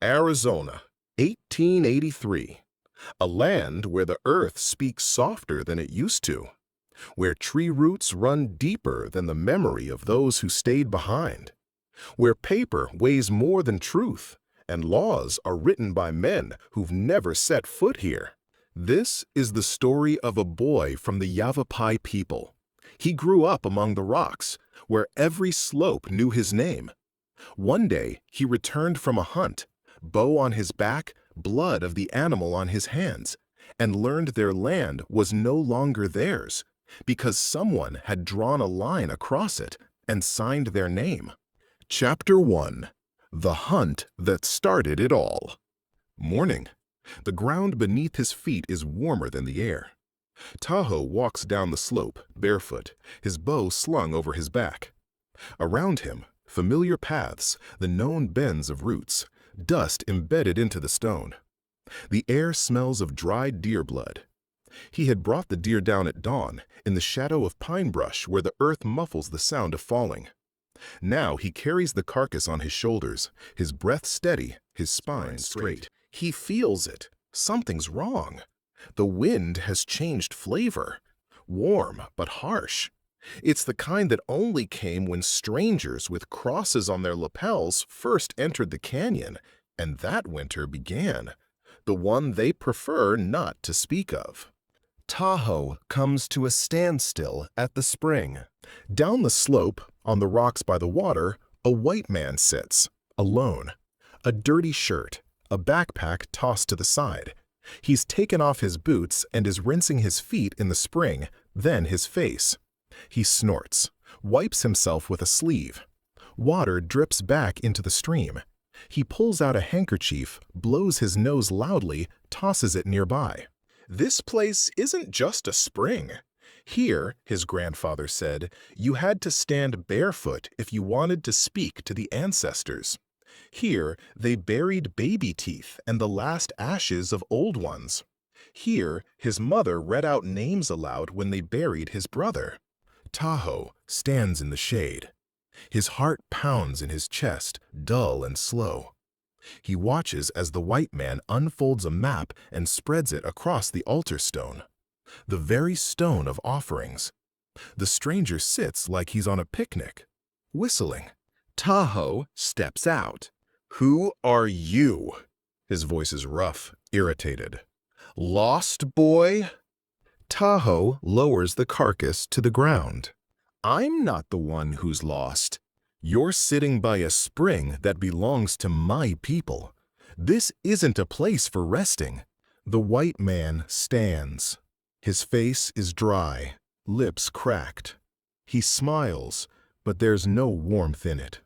Arizona, 1883. A land where the earth speaks softer than it used to, where tree roots run deeper than the memory of those who stayed behind, where paper weighs more than truth, and laws are written by men who've never set foot here. This is the story of a boy from the Yavapai people. He grew up among the rocks, where every slope knew his name. One day, he returned from a hunt, bow on his back, blood of the animal on his hands, and learned their land was no longer theirs, because someone had drawn a line across it and signed their name. Chapter 1. The Hunt That Started It All. Morning. The ground beneath his feet is warmer than the air. Tahoe walks down the slope, barefoot, his bow slung over his back. Around him, familiar paths, the known bends of roots, dust embedded into the stone. The air smells of dried deer blood. He had brought the deer down at dawn, in the shadow of pine brush where the earth muffles the sound of falling. Now he carries the carcass on his shoulders, his breath steady, his spine straight. He feels it. Something's wrong. The wind has changed flavor. Warm, but harsh. It's the kind that only came when strangers with crosses on their lapels first entered the canyon, and that winter began, the one they prefer not to speak of. Tahoe comes to a standstill at the spring. Down the slope, on the rocks by the water, a white man sits, alone. A dirty shirt, a backpack tossed to the side. He's taken off his boots and is rinsing his feet in the spring, then his face. He snorts, wipes himself with a sleeve. Water drips back into the stream. He pulls out a handkerchief, blows his nose loudly, tosses it nearby. This place isn't just a spring. Here, his grandfather said, you had to stand barefoot if you wanted to speak to the ancestors. Here, they buried baby teeth and the last ashes of old ones. Here, his mother read out names aloud when they buried his brother. Tahoe stands in the shade. His heart pounds in his chest, dull and slow. He watches as the white man unfolds a map and spreads it across the altar stone, the very stone of offerings. The stranger sits like he's on a picnic, whistling. Tahoe steps out. "Who are you?" His voice is rough, irritated. "Lost boy?" Tahoe lowers the carcass to the ground. "I'm not the one who's lost. You're sitting by a spring that belongs to my people. This isn't a place for resting." The white man stands. His face is dry, lips cracked. He smiles, but there's no warmth in it.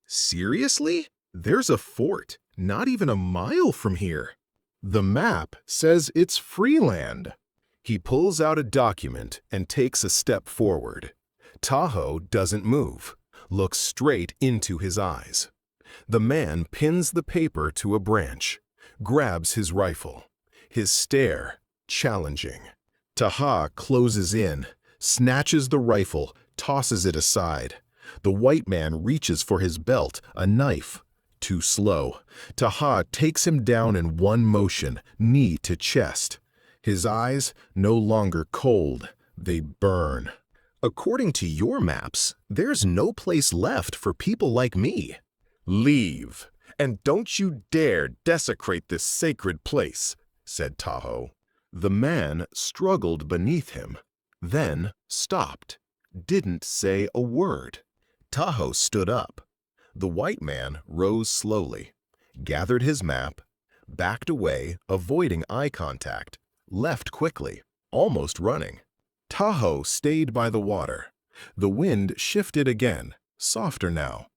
"Seriously? There's a fort, not even a mile from here. The map says it's free land." He pulls out a document and takes a step forward. Tahoe doesn't move, looks straight into his eyes. The man pins the paper to a branch, grabs his rifle, his stare challenging. Tahoe closes in, snatches the rifle, tosses it aside. The white man reaches for his belt, a knife. Too slow. Tahoe takes him down in one motion, knee to chest. His eyes, no longer cold, they burn. "According to your maps, there's no place left for people like me. Leave, and don't you dare desecrate this sacred place," said Tahoe. The man struggled beneath him, then stopped, didn't say a word. Tahoe stood up. The white man rose slowly, gathered his map, backed away, avoiding eye contact, left quickly, almost running. Tahoe stayed by the water. The wind shifted again, softer now.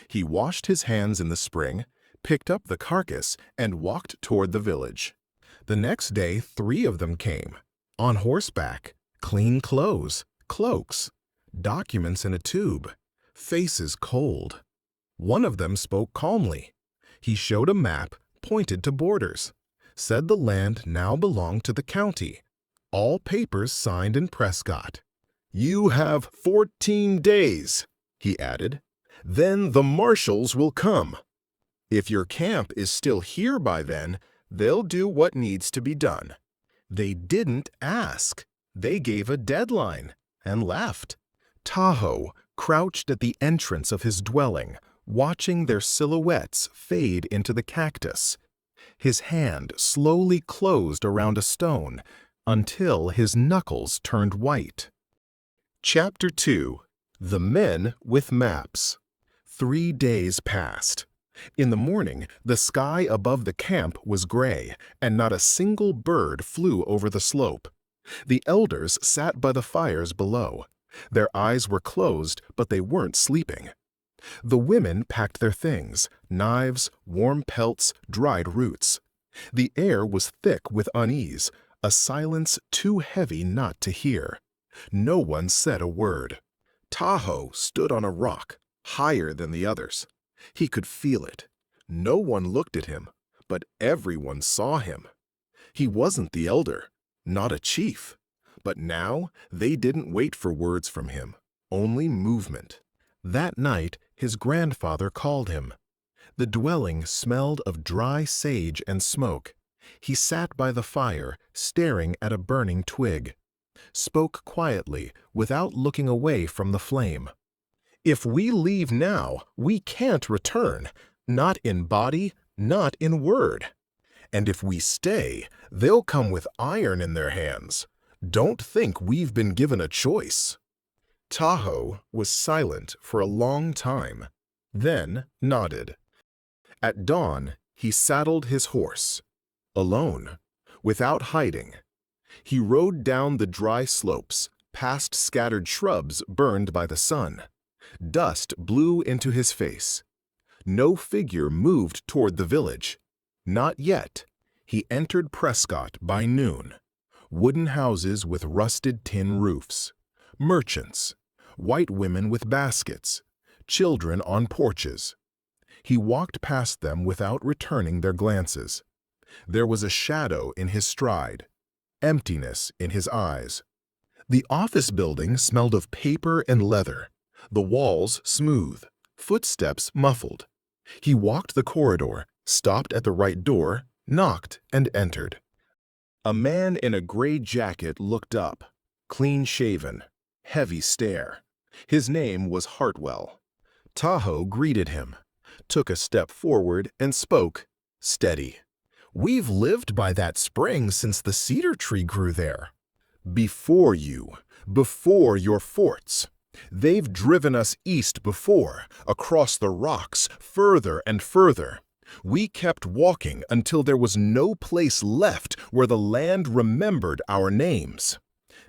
He washed his hands in the spring, picked up the carcass, and walked toward the village. The next day, 3 of them came, on horseback, clean clothes, cloaks, documents in a tube, faces cold. One of them spoke calmly. He showed a map, pointed to borders, said the land now belonged to the county. All papers signed in Prescott. "You have 14 days, he added. "Then the marshals will come." If your camp is still here by then, they'll do what needs to be done. They didn't ask. They gave a deadline and left. Tahoe crouched at the entrance of his dwelling, watching their silhouettes fade into the cactus. His hand slowly closed around a stone until his knuckles turned white. Chapter 2. The Men with Maps. 3 days passed. In the morning, the sky above the camp was gray, and not a single bird flew over the slope. The elders sat by the fires below. Their eyes were closed, but they weren't sleeping. The women packed their things: knives, warm pelts, dried roots. The air was thick with unease, a silence too heavy not to hear. No one said a word. Tahoe stood on a rock, higher than the others. He could feel it. No one looked at him, but everyone saw him. He wasn't the elder, not a chief. But now they didn't wait for words from him, only movement. That night, his grandfather called him. The dwelling smelled of dry sage and smoke. He sat by the fire, staring at a burning twig. Spoke quietly, without looking away from the flame. If we leave now, we can't return, not in body, not in word. And if we stay, they'll come with iron in their hands. Don't think we've been given a choice. Tahoe was silent for a long time, then nodded. At dawn, he saddled his horse. Alone, without hiding. He rode down the dry slopes, past scattered shrubs burned by the sun. Dust blew into his face. No figure moved toward the village. Not yet. He entered Prescott by noon. Wooden houses with rusted tin roofs. Merchants. White women with baskets. Children on porches. He walked past them without returning their glances. There was a shadow in his stride, emptiness in his eyes. The office building smelled of paper and leather, the walls smooth, footsteps muffled. He walked the corridor, stopped at the right door, knocked, and entered. A man in a gray jacket looked up, clean-shaven, heavy stare. His name was Hartwell. Tahoe greeted him, took a step forward, and spoke, steady. "We've lived by that spring since the cedar tree grew there. Before you, before your forts. They've driven us east before, across the rocks, further and further. We kept walking until there was no place left where the land remembered our names.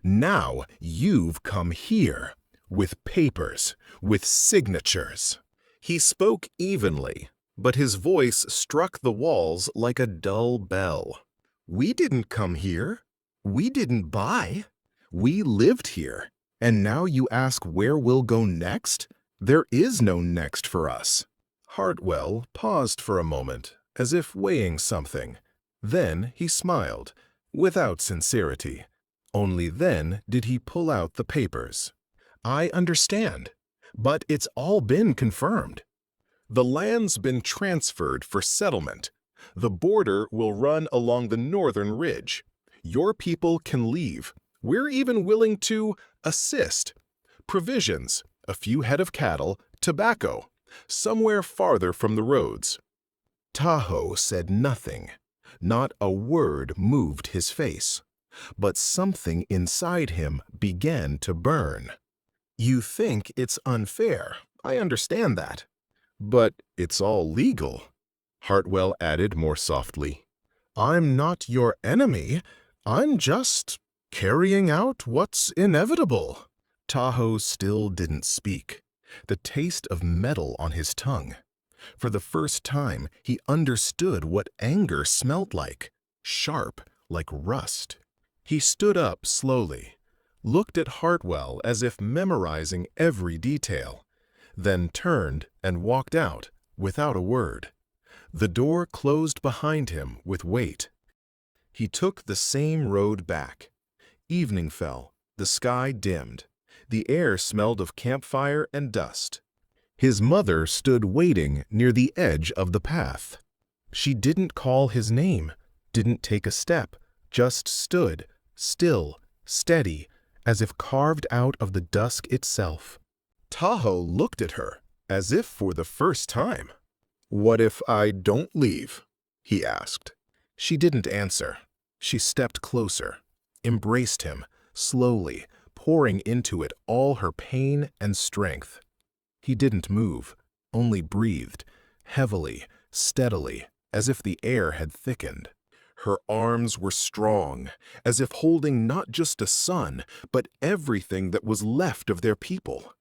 Now you've come here, with papers, with signatures." He spoke evenly, but his voice struck the walls like a dull bell. "We didn't come here. We didn't buy. We lived here. And now you ask where we'll go next? There is no next for us." Hartwell paused for a moment, as if weighing something. Then he smiled, without sincerity. Only then did he pull out the papers. "I understand, but it's all been confirmed. The land's been transferred for settlement. The border will run along the northern ridge. Your people can leave. We're even willing to assist. Provisions, a few head of cattle, tobacco, somewhere farther from the roads." Tahoe said nothing. Not a word moved his face. But something inside him began to burn. "You think it's unfair. I understand that. But it's all legal," Hartwell added more softly. "I'm not your enemy. I'm just carrying out what's inevitable." Tahoe still didn't speak, the taste of metal on his tongue. For the first time, he understood what anger smelt like, sharp like rust. He stood up slowly, looked at Hartwell as if memorizing every detail, then turned and walked out without a word. The door closed behind him with weight. He took the same road back. Evening fell, the sky dimmed. The air smelled of campfire and dust. His mother stood waiting near the edge of the path. She didn't call his name, didn't take a step, just stood, still, steady, as if carved out of the dusk itself. Tahoe looked at her, as if for the first time. "What if I don't leave?" he asked. She didn't answer. She stepped closer, embraced him, slowly, pouring into it all her pain and strength. He didn't move, only breathed, heavily, steadily, as if the air had thickened. Her arms were strong, as if holding not just a son, but everything that was left of their people.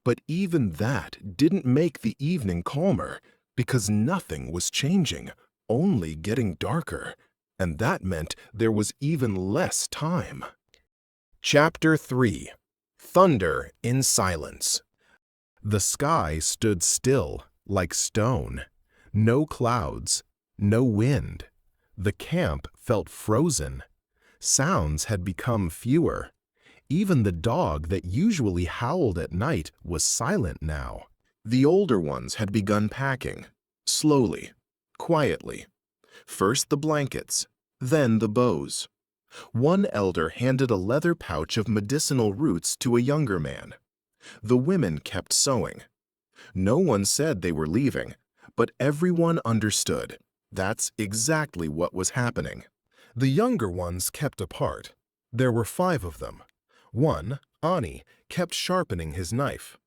But even that didn't make the evening calmer, because nothing was changing, only getting darker, and that meant there was even less time. Chapter 3. Thunder in Silence. The sky stood still, like stone. No clouds, no wind. The camp felt frozen. Sounds had become fewer. Even the dog that usually howled at night was silent now. The older ones had begun packing, slowly, quietly. First the blankets, then the bows. One elder handed a leather pouch of medicinal roots to a younger man. The women kept sewing. No one said they were leaving, but everyone understood. That's exactly what was happening. The younger ones kept apart. There were 5 of them. One, Ani, kept sharpening his knife.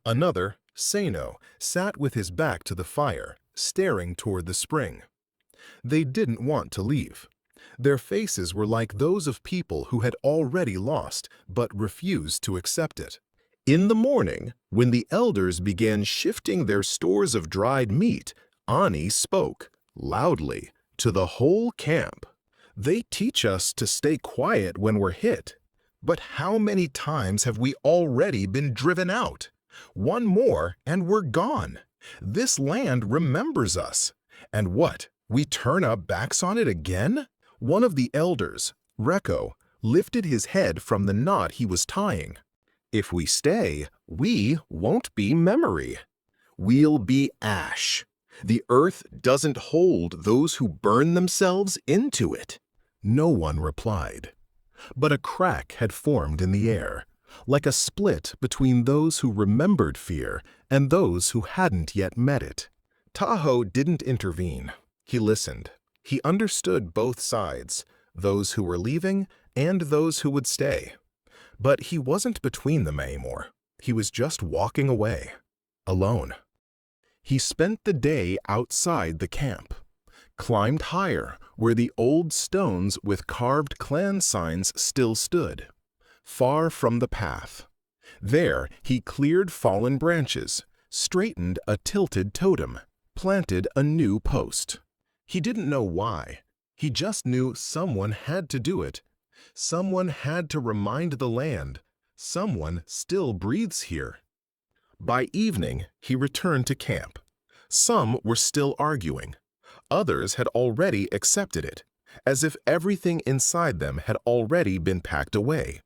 Another, Seno, sat with his back to the fire, staring toward the spring. They didn't want to leave. Their faces were like those of people who had already lost, but refused to accept it. In the morning, when the elders began shifting their stores of dried meat, Ani spoke, loudly, to the whole camp. "They teach us to stay quiet when we're hit. But how many times have we already been driven out? One more and we're gone. This land remembers us. And what, we turn our backs on it again?" One of the elders, Reko, lifted his head from the knot he was tying. "If we stay, we won't be memory. We'll be ash. The earth doesn't hold those who burn themselves into it." No one replied. But a crack had formed in the air, like a split between those who remembered fear and those who hadn't yet met it. Tahoe didn't intervene. He listened. He understood both sides, those who were leaving and those who would stay. But he wasn't between them anymore. He was just walking away, alone. He spent the day outside the camp, climbed higher where the old stones with carved clan signs still stood, far from the path. There he cleared fallen branches, straightened a tilted totem, planted a new post. He didn't know why. He just knew someone had to do it. Someone had to remind the land. Someone still breathes here. By evening, he returned to camp. Some were still arguing. Others had already accepted it, as if everything inside them had already been packed away.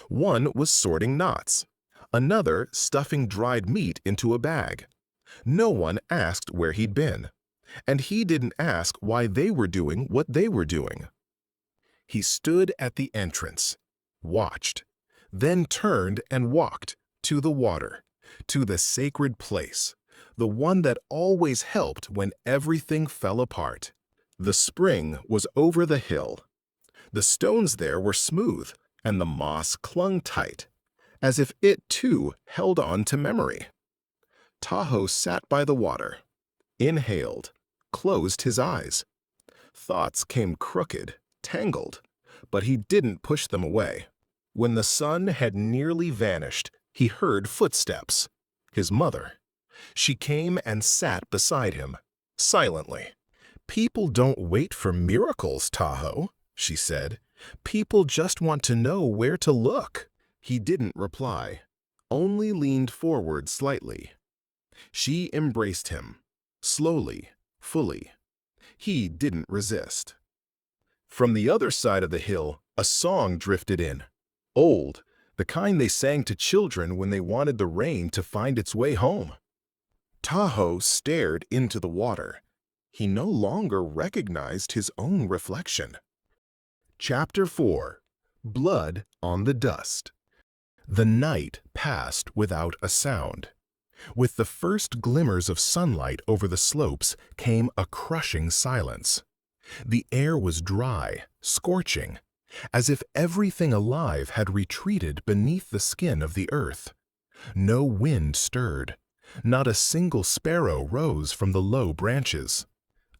One was sorting knots. Another stuffing dried meat into a bag. No one asked where he'd been, and he didn't ask why they were doing what they were doing. He stood at the entrance, watched, then turned and walked to the water, to the sacred place, the one that always helped when everything fell apart. The spring was over the hill. The stones there were smooth, and the moss clung tight, as if it too held on to memory. Tahoe sat by the water, inhaled, closed his eyes. Thoughts came crooked, tangled, but he didn't push them away. When the sun had nearly vanished, he heard footsteps. His mother. She came and sat beside him, silently. "People don't wait for miracles, Tahoe," she said. "People just want to know where to look." He didn't reply, only leaned forward slightly. She embraced him, slowly, fully. He didn't resist. From the other side of the hill, a song drifted in. Old, the kind they sang to children when they wanted the rain to find its way home. Tahoe stared into the water. He no longer recognized his own reflection. Chapter 4. Blood on the Dust. The night passed without a sound. With the first glimmers of sunlight over the slopes came a crushing silence. The air was dry, scorching, as if everything alive had retreated beneath the skin of the earth. No wind stirred. Not a single sparrow rose from the low branches.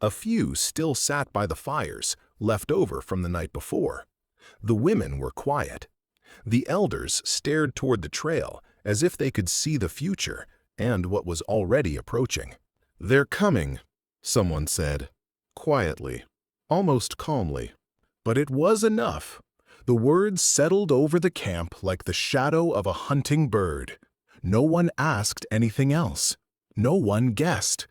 A few still sat by the fires, left over from the night before. The women were quiet. The elders stared toward the trail as if they could see the future and what was already approaching. "They're coming," someone said, quietly, almost calmly. But it was enough. The words settled over the camp like the shadow of a hunting bird. No one asked anything else. No one guessed.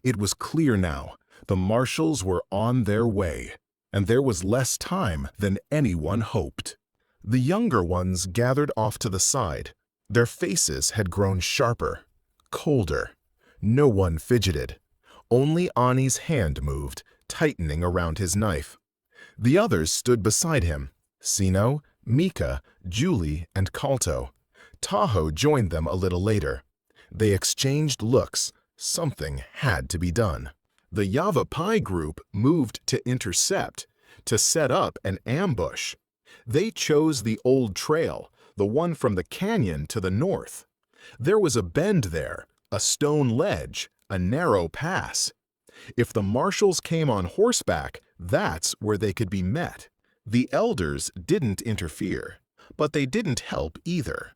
It was clear now. The marshals were on their way, and there was less time than anyone hoped. The younger ones gathered off to the side. Their faces had grown sharper, colder. No one fidgeted. Only Ani's hand moved, tightening around his knife. The others stood beside him: Sino, Mika, Julie, and Kalto. Tahoe joined them a little later. They exchanged looks. Something had to be done. The Yavapai group moved to intercept, to set up an ambush. They chose the old trail, the one from the canyon to the north. There was a bend there, a stone ledge, a narrow pass. If the marshals came on horseback, that's where they could be met. The elders didn't interfere, but they didn't help either.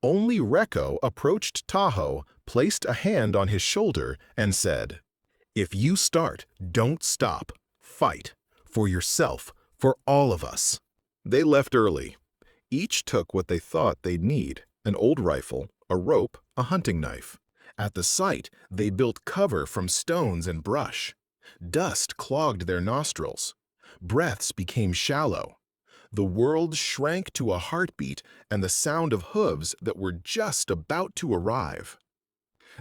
Only Reko approached Tahoe, placed a hand on his shoulder, and said, "If you start, don't stop. Fight. For yourself, for all of us." They left early. Each took what they thought they'd need: an old rifle, a rope, a hunting knife. At the site, they built cover from stones and brush. Dust clogged their nostrils. Breaths became shallow. The world shrank to a heartbeat and the sound of hooves that were just about to arrive.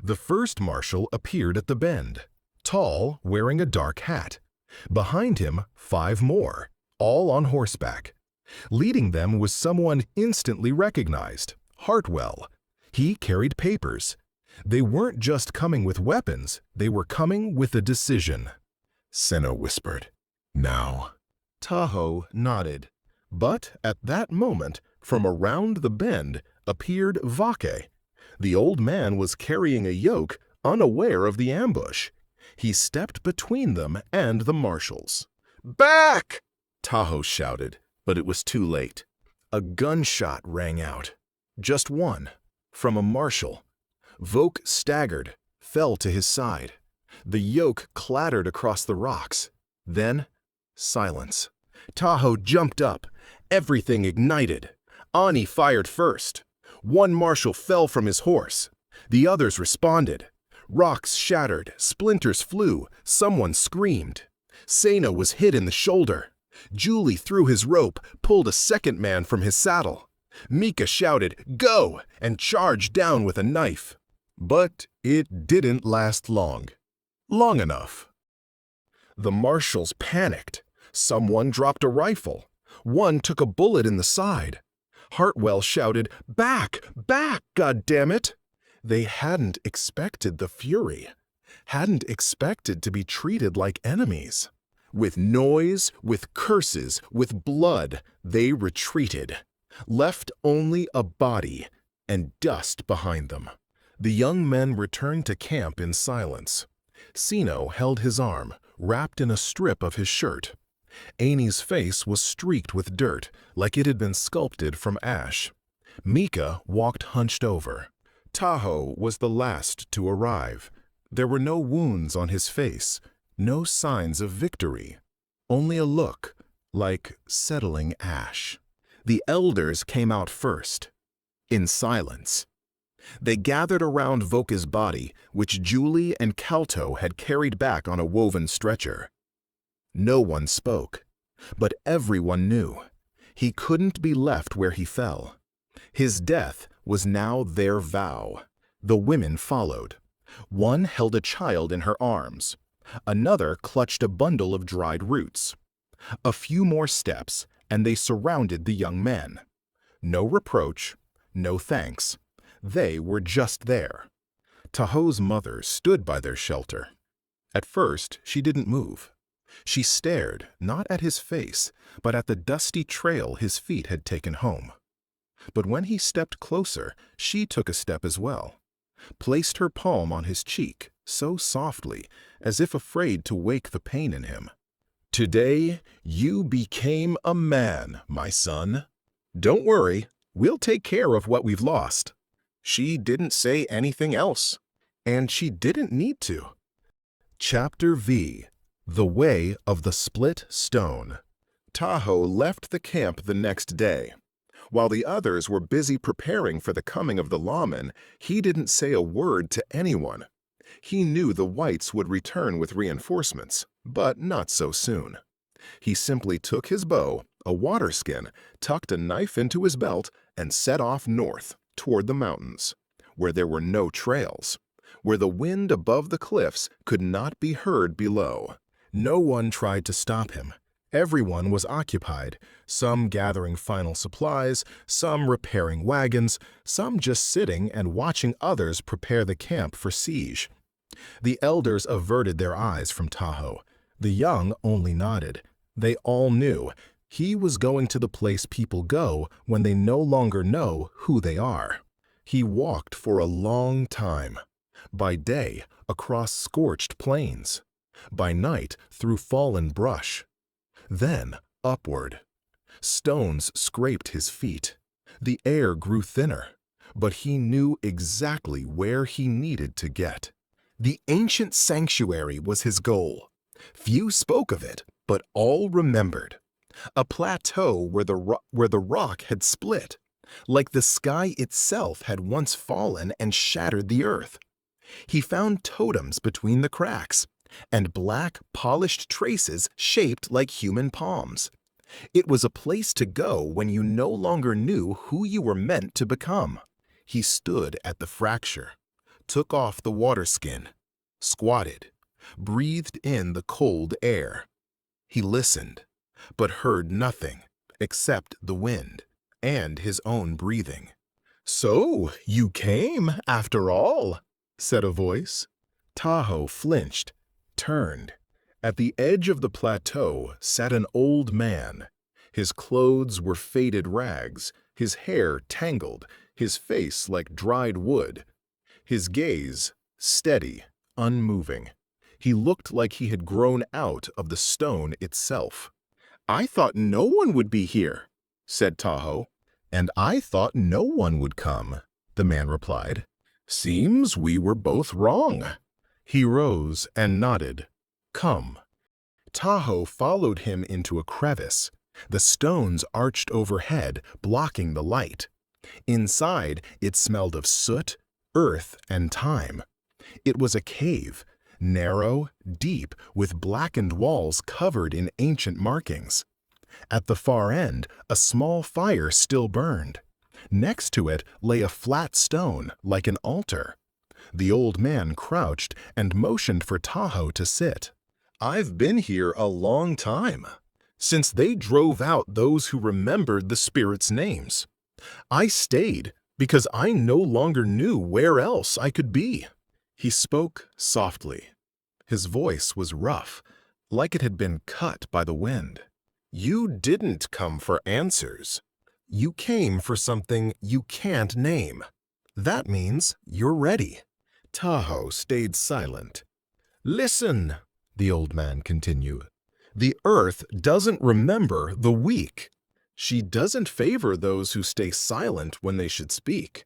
The first marshal appeared at the bend, tall, wearing a dark hat. Behind him, 5 more, all on horseback. Leading them was someone instantly recognized: Hartwell. He carried papers. They weren't just coming with weapons, they were coming with a decision. Seno whispered, "Now." Tahoe nodded. But at that moment, from around the bend, appeared Vake. The old man was carrying a yoke, unaware of the ambush. He stepped between them and the marshals. "Back!" Tahoe shouted, but it was too late. A gunshot rang out. Just one, from a marshal. Voke staggered, fell to his side. The yoke clattered across the rocks. Then, silence. Tahoe jumped up. Everything ignited. Ani fired first. One marshal fell from his horse. The others responded. Rocks shattered, splinters flew, someone screamed. Seno was hit in the shoulder. Julie threw his rope, pulled a second man from his saddle. Mika shouted, "Go!" and charged down with a knife. But it didn't last long. Long enough. The marshals panicked. Someone dropped a rifle. One took a bullet in the side. Hartwell shouted, "Back! Back, goddammit!" They hadn't expected the fury. Hadn't expected to be treated like enemies. With noise, with curses, with blood, they retreated. Left only a body and dust behind them. The young men returned to camp in silence. Sino held his arm, wrapped in a strip of his shirt. Ani's face was streaked with dirt, like it had been sculpted from ash. Mika walked hunched over. Tahoe was the last to arrive. There were no wounds on his face, no signs of victory, only a look like settling ash. The elders came out first, in silence. They gathered around Voke's body, which Julie and Kalto had carried back on a woven stretcher. No one spoke, but everyone knew. He couldn't be left where he fell. His death was now their vow. The women followed. One held a child in her arms. Another clutched a bundle of dried roots. A few more steps, and they surrounded the young men. No reproach, no thanks. They were just there. Tahoe's mother stood by their shelter. At first, she didn't move. She stared not at his face, but at the dusty trail his feet had taken home. But when he stepped closer, she took a step as well, placed her palm on his cheek so softly, as if afraid to wake the pain in him. "Today, you became a man, my son. Don't worry, we'll take care of what we've lost." She didn't say anything else, and she didn't need to. Chapter V. The Way of the Split Stone. Tahoe left the camp the next day. While the others were busy preparing for the coming of the lawman, he didn't say a word to anyone. He knew the whites would return with reinforcements, but not so soon. He simply took his bow, a water skin, tucked a knife into his belt, and set off north, toward the mountains, where there were no trails, where the wind above the cliffs could not be heard below. No one tried to stop him. Everyone was occupied, some gathering final supplies, some repairing wagons, some just sitting and watching others prepare the camp for siege. The elders averted their eyes from Tahoe. The young only nodded. They all knew he was going to the place people go when they no longer know who they are. He walked for a long time. By day, across scorched plains. By night, through fallen brush. Then upward. Stones scraped his feet. The air grew thinner, but he knew exactly where he needed to get. The ancient sanctuary was his goal. Few spoke of it, but all remembered. A plateau where the rock had split, like the sky itself had once fallen and shattered the earth. He found totems between the cracks, and black, polished traces shaped like human palms. It was a place to go when you no longer knew who you were meant to become. He stood at the fracture, took off the water skin, squatted, breathed in the cold air. He listened, but heard nothing except the wind and his own breathing. "So you came, after all," said a voice. Tahoe flinched, turned. At the edge of the plateau sat an old man. His clothes were faded rags, his hair tangled, his face like dried wood. His gaze steady, unmoving. He looked like he had grown out of the stone itself. "I thought no one would be here," said Tahoe. "And I thought no one would come," the man replied. "Seems we were both wrong." He rose and nodded. "Come." Tahoe followed him into a crevice. The stones arched overhead, blocking the light. Inside, it smelled of soot, earth, and time. It was a cave, narrow, deep, with blackened walls covered in ancient markings. At the far end, a small fire still burned. Next to it lay a flat stone, like an altar. The old man crouched and motioned for Tahoe to sit. "I've been here a long time, since they drove out those who remembered the spirits' names. I stayed because I no longer knew where else I could be." He spoke softly. His voice was rough, like it had been cut by the wind. "You didn't come for answers. You came for something you can't name. That means you're ready." Tahoe stayed silent. "Listen," the old man continued. "The earth doesn't remember the weak. She doesn't favor those who stay silent when they should speak.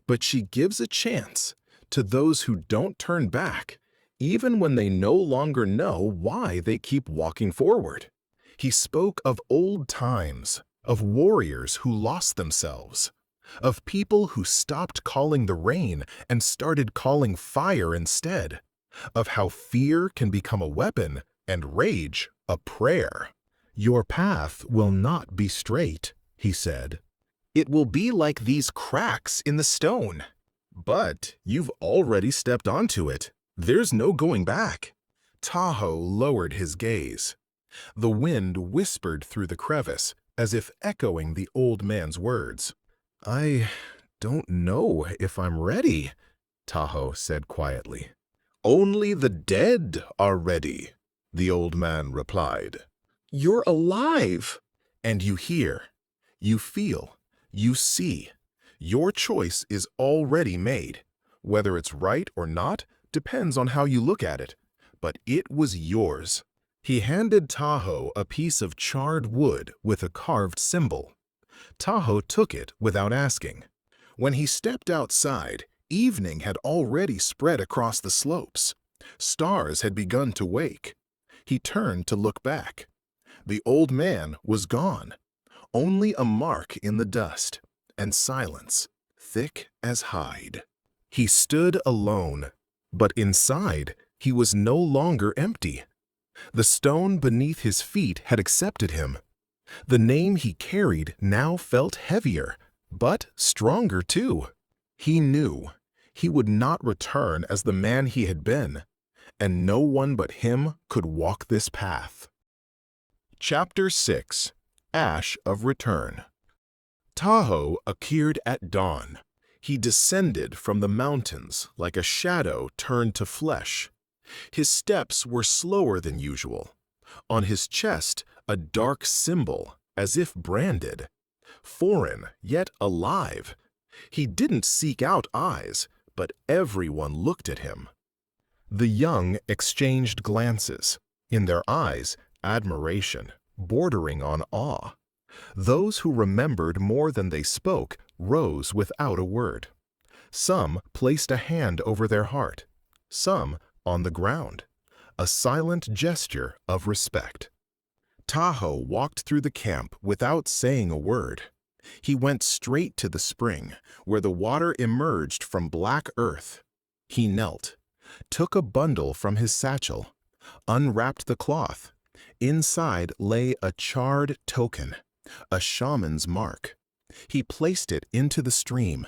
But she gives a chance to those who don't turn back, even when they no longer know why they keep walking forward." He spoke of old times, of warriors who lost themselves, of people who stopped calling the rain and started calling fire instead, of how fear can become a weapon and rage a prayer. "Your path will not be straight," he said. "It will be like these cracks in the stone. But you've already stepped onto it. There's no going back. Tahoe lowered his gaze. The wind whispered through the crevice, as if echoing the old man's words. "I don't know if I'm ready," Tahoe said quietly. "Only the dead are ready," the old man replied. "You're alive, and you hear, you feel, you see. Your choice is already made. Whether it's right or not depends on how you look at it, but it was yours." He handed Tahoe a piece of charred wood with a carved symbol. Tahoe took it without asking. When he stepped outside, evening had already spread across the slopes. Stars had begun to wake. He turned to look back. The old man was gone. Only a mark in the dust, and silence, thick as hide. He stood alone, but inside he was no longer empty. The stone beneath his feet had accepted him. The name he carried now felt heavier, but stronger too. He knew he would not return as the man he had been, and no one but him could walk this path. Chapter 6. Ash of Return. Tahoe appeared at dawn. He descended from the mountains like a shadow turned to flesh. His steps were slower than usual. On his chest, a dark symbol, as if branded. Foreign, yet alive. He didn't seek out eyes, but everyone looked at him. The young exchanged glances. In their eyes, admiration, bordering on awe. Those who remembered more than they spoke rose without a word. Some placed a hand over their heart. Some on the ground, a silent gesture of respect. Tahoe walked through the camp without saying a word. He went straight to the spring, where the water emerged from black earth. He knelt, took a bundle from his satchel, unwrapped the cloth. Inside lay a charred token, a shaman's mark. He placed it into the stream.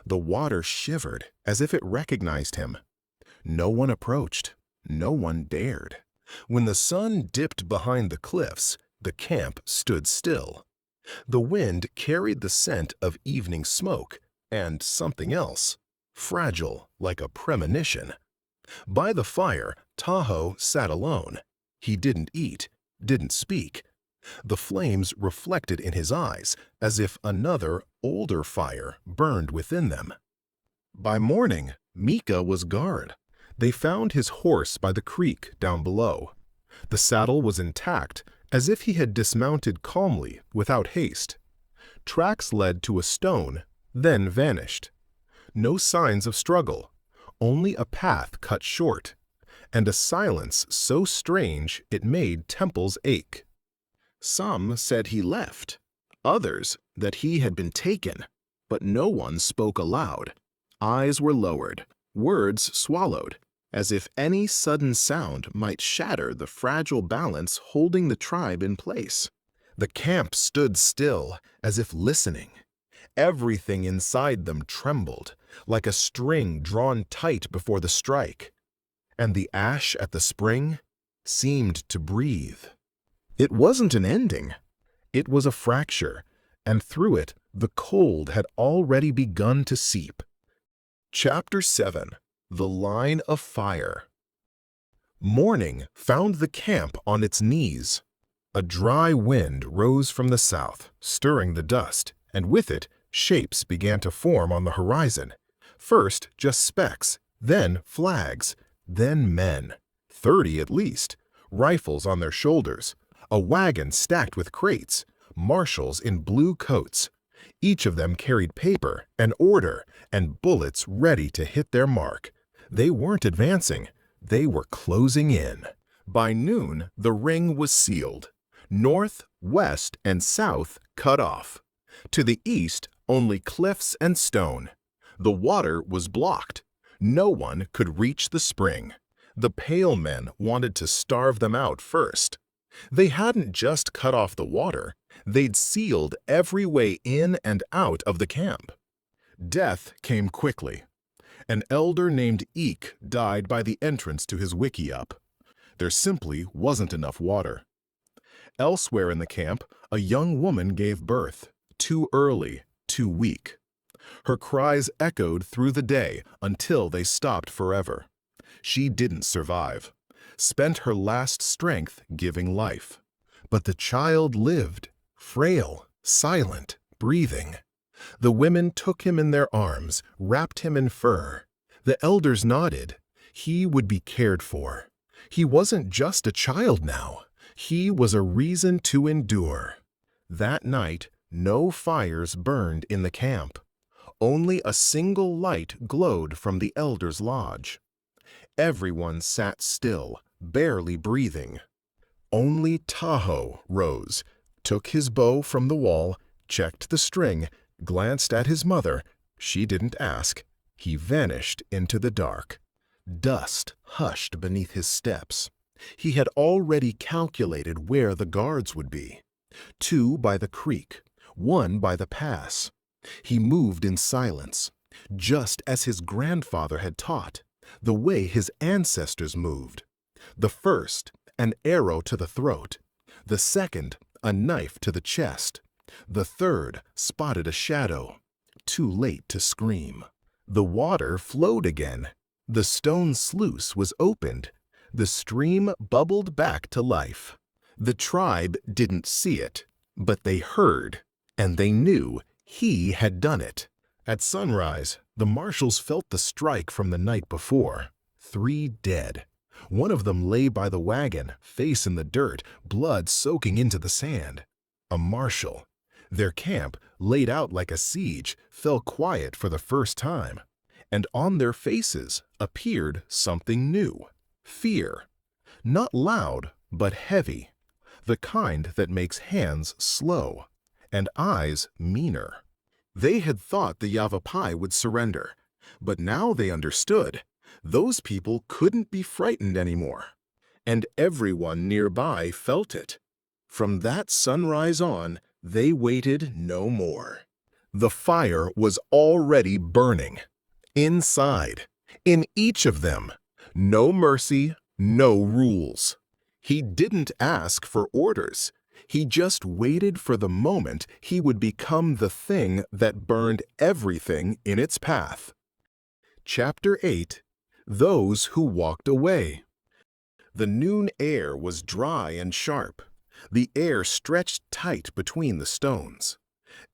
The water shivered as if it recognized him. No one approached. No one dared. When the sun dipped behind the cliffs, the camp stood still. The wind carried the scent of evening smoke and something else, fragile like a premonition. By the fire, Tahoe sat alone. He didn't eat, didn't speak. The flames reflected in his eyes as if another, older fire burned within them. By morning, Mika was guard. They found his horse by the creek down below. The saddle was intact, as if he had dismounted calmly without haste. Tracks led to a stone, then vanished. No signs of struggle, only a path cut short, and a silence so strange it made temples ache. Some said he left, others that he had been taken, but no one spoke aloud. Eyes were lowered, words swallowed, as if any sudden sound might shatter the fragile balance holding the tribe in place. The camp stood still, as if listening. Everything inside them trembled, like a string drawn tight before the strike. And the ash at the spring seemed to breathe. It wasn't an ending. It was a fracture, and through it the cold had already begun to seep. Chapter 7. The Line of Fire. Morning found the camp on its knees. A dry wind rose from the south, stirring the dust, and with it, shapes began to form on the horizon. First, just specks, then flags, then men. 30 at least, rifles on their shoulders, a wagon stacked with crates, marshals in blue coats. Each of them carried paper, an order, and bullets ready to hit their mark. They weren't advancing, they were closing in. By noon, the ring was sealed. North, west, and south cut off. To the east, only cliffs and stone. The water was blocked. No one could reach the spring. The Pale Men wanted to starve them out first. They hadn't just cut off the water, they'd sealed every way in and out of the camp. Death came quickly. An elder named Eek died by the entrance to his wickiup. There simply wasn't enough water. Elsewhere in the camp, a young woman gave birth, too early, too weak. Her cries echoed through the day until they stopped forever. She didn't survive, spent her last strength giving life. But the child lived, frail, silent, breathing. The women took him in their arms, wrapped him in fur. The elders nodded. He would be cared for. He wasn't just a child now. He was a reason to endure. That night, no fires burned in the camp. Only a single light glowed from the elders' lodge. Everyone sat still, barely breathing. Only Tahoe rose, took his bow from the wall, checked the string, glanced at his mother. She didn't ask. He vanished into the dark. Dust hushed beneath his steps. He had already calculated where the guards would be. 2 by the creek, 1 by the pass. He moved in silence, just as his grandfather had taught, the way his ancestors moved. The first, an arrow to the throat. The second, a knife to the chest. The third spotted a shadow. Too late to scream. The water flowed again. The stone sluice was opened. The stream bubbled back to life. The tribe didn't see it, but they heard, and they knew he had done it. At sunrise, the marshals felt the strike from the night before. 3 dead. One of them lay by the wagon, face in the dirt, blood soaking into the sand. A marshal. Their camp, laid out like a siege, fell quiet for the first time. And on their faces appeared something new. Fear. Not loud, but heavy. The kind that makes hands slow and eyes meaner. They had thought the Yavapai would surrender, but now they understood. Those people couldn't be frightened anymore. And everyone nearby felt it. From that sunrise on, they waited no more. The fire was already burning. Inside, in each of them. No mercy, no rules. He didn't ask for orders. He just waited for the moment he would become the thing that burned everything in its path. Chapter 8. Those Who Walked Away. The noon air was dry and sharp. The air stretched tight between the stones.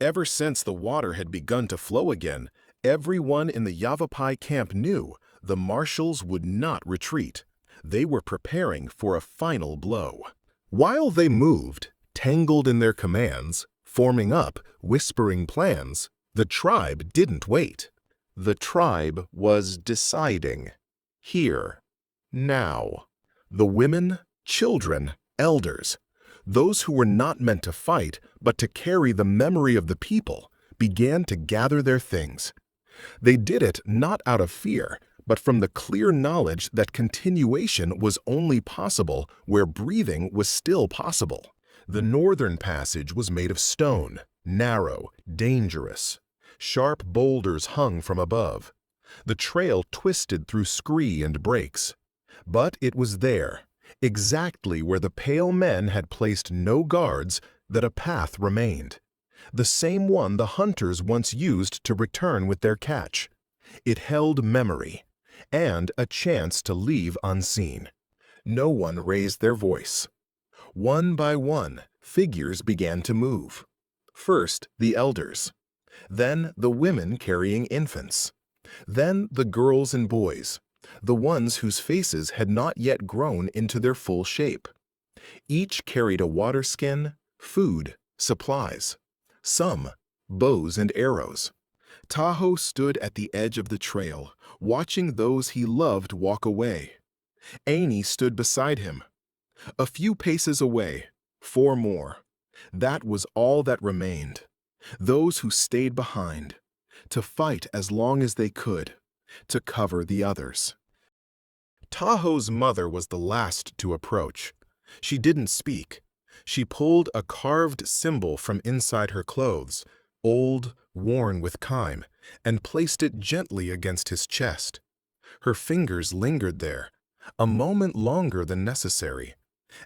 Ever since the water had begun to flow again, everyone in the Yavapai camp knew the marshals would not retreat. They were preparing for a final blow. While they moved, tangled in their commands, forming up, whispering plans, the tribe didn't wait. The tribe was deciding. Here. Now. The women, children, elders, those who were not meant to fight, but to carry the memory of the people, began to gather their things. They did it not out of fear, but from the clear knowledge that continuation was only possible where breathing was still possible. The northern passage was made of stone, narrow, dangerous. Sharp boulders hung from above. The trail twisted through scree and breaks. But it was there, exactly where the pale men had placed no guards, that a path remained. The same one the hunters once used to return with their catch. It held memory, and a chance to leave unseen. No one raised their voice. One by one, figures began to move. First, the elders. Then the women carrying infants. Then the girls and boys, the ones whose faces had not yet grown into their full shape. Each carried a water skin, food, supplies. Some, bows and arrows. Tahoe stood at the edge of the trail, watching those he loved walk away. Annie stood beside him. A few paces away, 4 more. That was all that remained. Those who stayed behind, to fight as long as they could, to cover the others. Tahoe's mother was the last to approach. She didn't speak. She pulled a carved symbol from inside her clothes, old, worn with time, and placed it gently against his chest. Her fingers lingered there, a moment longer than necessary,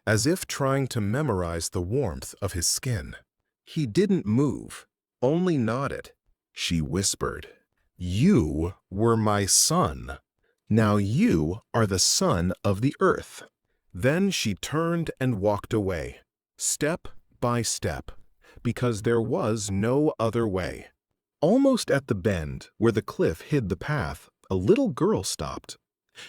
as if trying to memorize the warmth of his skin. He didn't move, only nodded. She whispered, "You were my son. Now you are the son of the earth." Then she turned and walked away, step by step, because there was no other way. Almost at the bend where the cliff hid the path, a little girl stopped.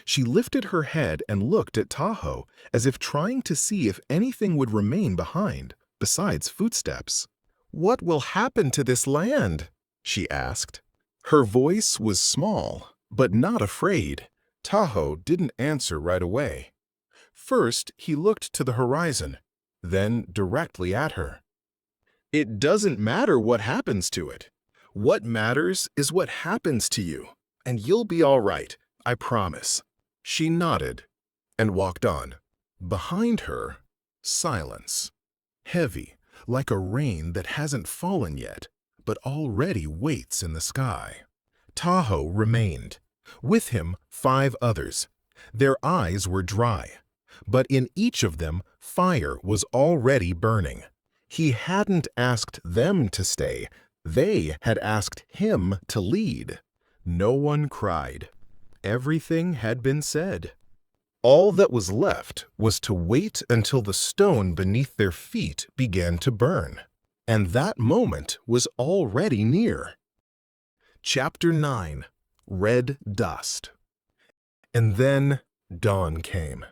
She lifted her head and looked at Tahoe as if trying to see if anything would remain behind besides footsteps. "What will happen to this land?" she asked. Her voice was small, but not afraid. Tahoe didn't answer right away. First, he looked to the horizon, then directly at her. "It doesn't matter what happens to it. What matters is what happens to you, and you'll be all right, I promise." She nodded and walked on. Behind her, silence, heavy, like a rain that hasn't fallen yet, but already waits in the sky. Tahoe remained. With him, 5 others. Their eyes were dry, but in each of them, fire was already burning. He hadn't asked them to stay. They had asked him to lead. No one cried. Everything had been said. All that was left was to wait until the stone beneath their feet began to burn. And that moment was already near. Chapter 9. Red Dust. And then dawn came.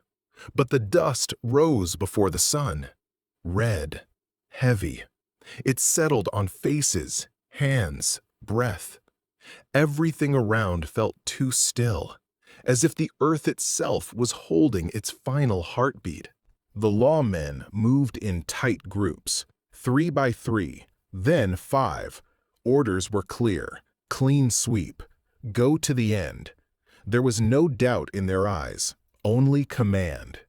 But the dust rose before the sun. Red, heavy. It settled on faces, hands, breath. Everything around felt too still, as if the earth itself was holding its final heartbeat. The lawmen moved in tight groups, 3 by 3, then 5. Orders were clear, clean sweep, go to the end. There was no doubt in their eyes, only command.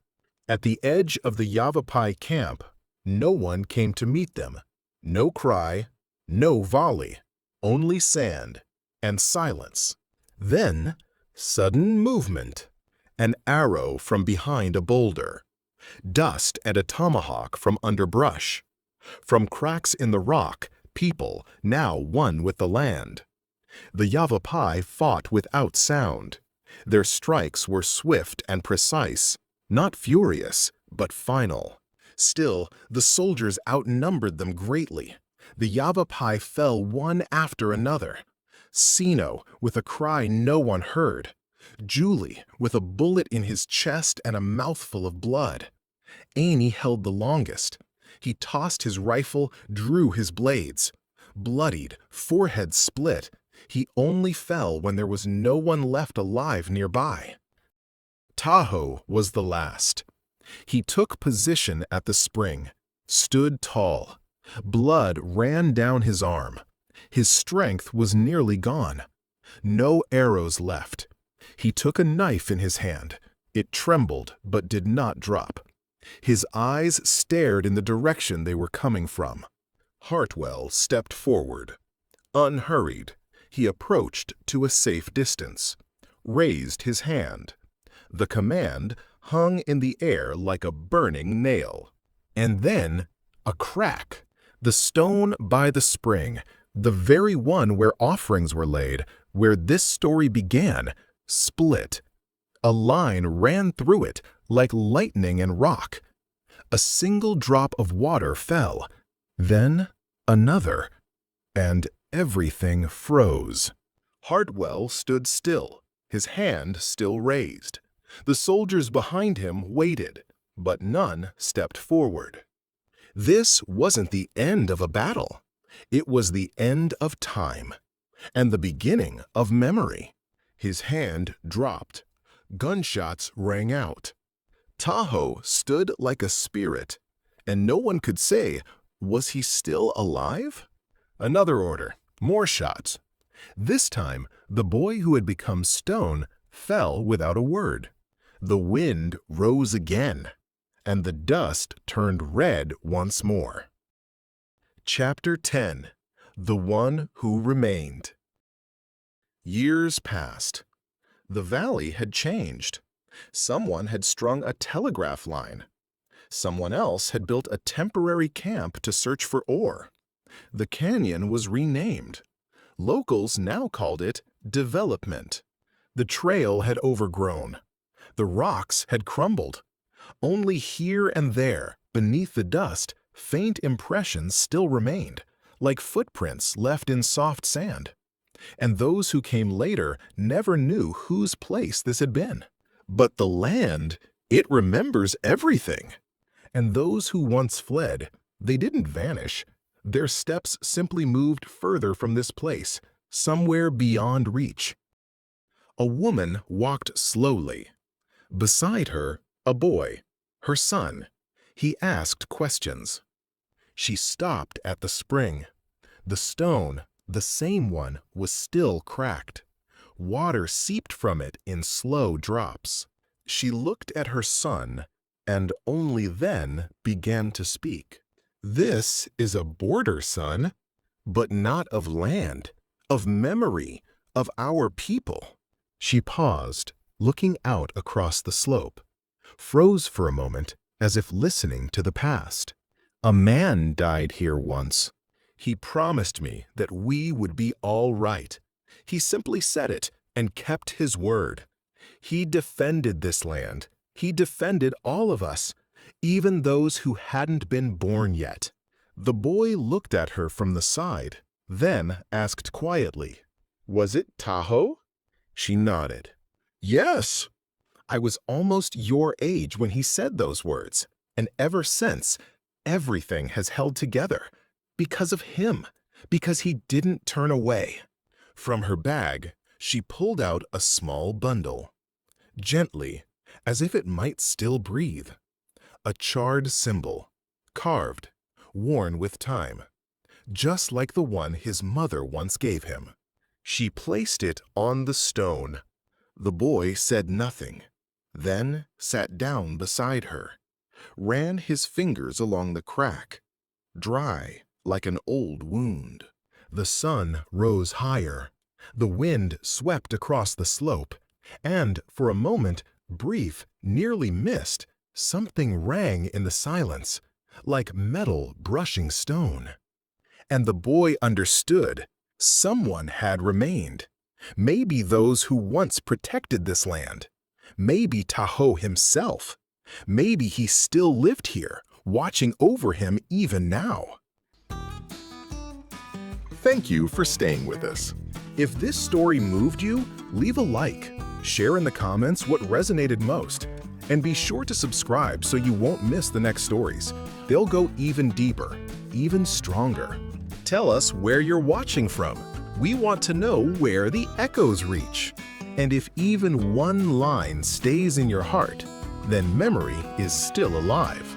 At the edge of the Yavapai camp, no one came to meet them. No cry, no volley, only sand and silence. Then, sudden movement. An arrow from behind a boulder. Dust and a tomahawk from under brush. From cracks in the rock, people now one with the land. The Yavapai fought without sound. Their strikes were swift and precise, not furious, but final. Still, the soldiers outnumbered them greatly. The Yavapai fell one after another. Sino with a cry no one heard. Julie with a bullet in his chest and a mouthful of blood. Annie held the longest. He tossed his rifle, drew his blades. Bloodied, forehead split, he only fell when there was no one left alive nearby. Tahoe was the last. He took position at the spring, stood tall. Blood ran down his arm. His strength was nearly gone. No arrows left. He took a knife in his hand. It trembled but did not drop. His eyes stared in the direction they were coming from. Hartwell stepped forward. Unhurried, he approached to a safe distance, raised his hand. The command hung in the air like a burning nail. And then, a crack. The stone by the spring, the very one where offerings were laid, where this story began, split. A line ran through it like lightning and rock. A single drop of water fell, then another, and everything froze. Hartwell stood still, his hand still raised. The soldiers behind him waited, but none stepped forward. This wasn't the end of a battle. It was the end of time, and the beginning of memory. His hand dropped. Gunshots rang out. Tahoe stood like a spirit, and no one could say, was he still alive? Another order, more shots. This time, the boy who had become stone fell without a word. The wind rose again, and the dust turned red once more. Chapter 10. The one who remained. Years passed. The valley had changed. Someone had strung a telegraph line. Someone else had built a temporary camp to search for ore. The canyon was renamed. Locals now called it Development. The trail had overgrown. The rocks had crumbled. Only here and there, beneath the dust, faint impressions still remained, like footprints left in soft sand. And those who came later never knew whose place this had been. But the land, it remembers everything. And those who once fled, they didn't vanish. Their steps simply moved further from this place, somewhere beyond reach. A woman walked slowly. Beside her, a boy, her son. He asked questions. She stopped at the spring. The stone, the same one, was still cracked. Water seeped from it in slow drops. She looked at her son and only then began to speak. This is a border, son, but not of land, of memory, of our people. She paused, looking out across the slope, froze for a moment as if listening to the past. A man died here once. He promised me that we would be all right. He simply said it and kept his word. He defended this land. He defended all of us, even those who hadn't been born yet. The boy looked at her from the side, then asked quietly, "Was it Tahoe?" She nodded. "Yes. I was almost your age when he said those words, and ever since, everything has held together. Because of him, because he didn't turn away." From her bag, she pulled out a small bundle. Gently, as if it might still breathe. A charred symbol, carved, worn with time, just like the one his mother once gave him. She placed it on the stone. The boy said nothing, then sat down beside her, ran his fingers along the crack, dry like an old wound. The sun rose higher. The wind swept across the slope, and for a moment, brief, nearly missed, something rang in the silence, like metal brushing stone. And the boy understood. Someone had remained. Maybe those who once protected this land. Maybe Tahoe himself. Maybe he still lived here, watching over him even now. Thank you for staying with us. If this story moved you, leave a like, share in the comments what resonated most, and be sure to subscribe so you won't miss the next stories. They'll go even deeper, even stronger. Tell us where you're watching from. We want to know where the echoes reach. And if even one line stays in your heart, then memory is still alive.